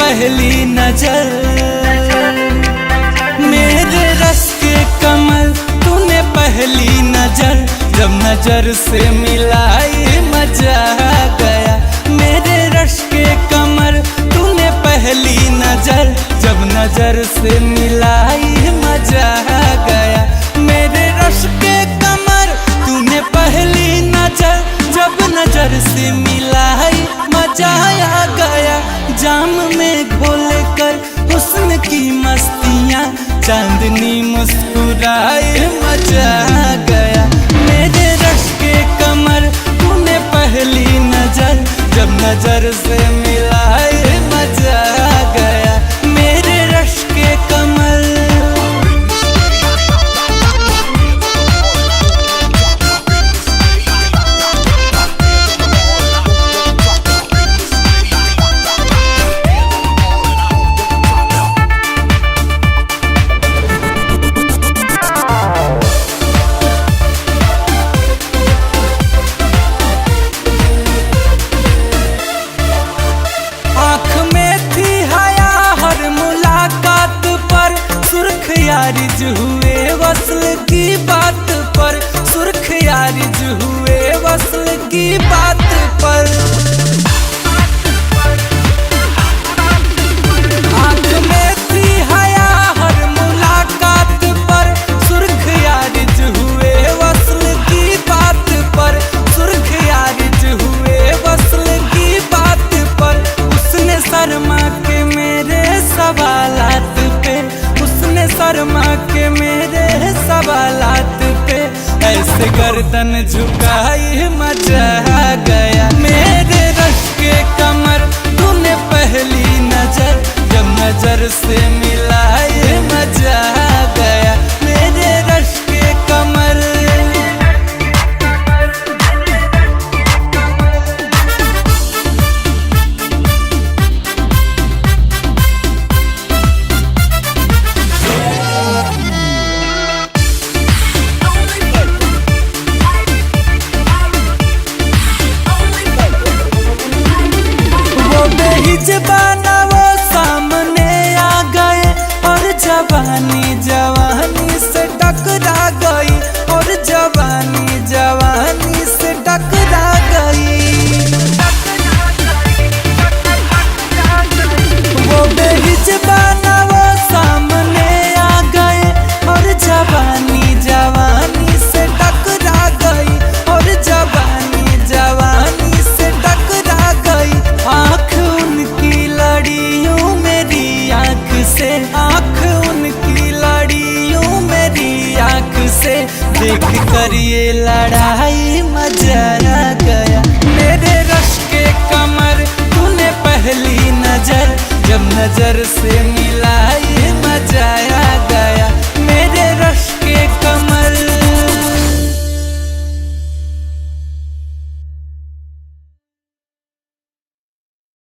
पहली नजर, मेरे रस के कमल तूने पहली नजर, जब नजर से मिलाई मजा आ गया। मेरे रस के कमर तूने पहली नजर, जब नजर से मिलाई मजा आ गया। मेरे रस के कमर तूने पहली नजर, जब नजर से मिलाई मजा आ गया। जाम में घोल कर हुस्न की मस्तियाँ, चांदनी मुस्कुराए मजा आ गया। मेरे रश के कमर तूने पहली नजर, जब नजर से मिलाए मजा आ गया। मेरे रश के कमर यारिज हुए वसल की बात पर, सुर्ख यारिज हुए वसल की बात पर। आँख में थी हया हर मुलाकात पर, सुर्ख यारिज हुए वसल की बात पर, सुर्ख यारिज हुए वसल की बात पर। उसने शर्मा के मेरे सवालात पे, उसने शर्मा के मेरे सवालात पे, ऐसे गर्दन झुकाई मजा आ गया। मेरे रश के कमर तूने पहली नजर, जब नजर से मिलाए मजा आ गया। मेरे रश के कमर जबाना वो सामने आ गए, और जवानी जवानी से टकरा गई, और जवानी जवानी से टकरा गई। वो बेहिजबाना वो सामने आ गए, और जवानी जवानी से टकरा गई, और जवानी जवानी से टकरा गई। आँख उनकी लड़ियों मेरी आँख से, आँख उनकी लड़ियों मेरी आँख से, देख कर ये लड़ाई मजा आ गया। मेरे रश के कमर तूने पहली नजर, जब नजर से मिला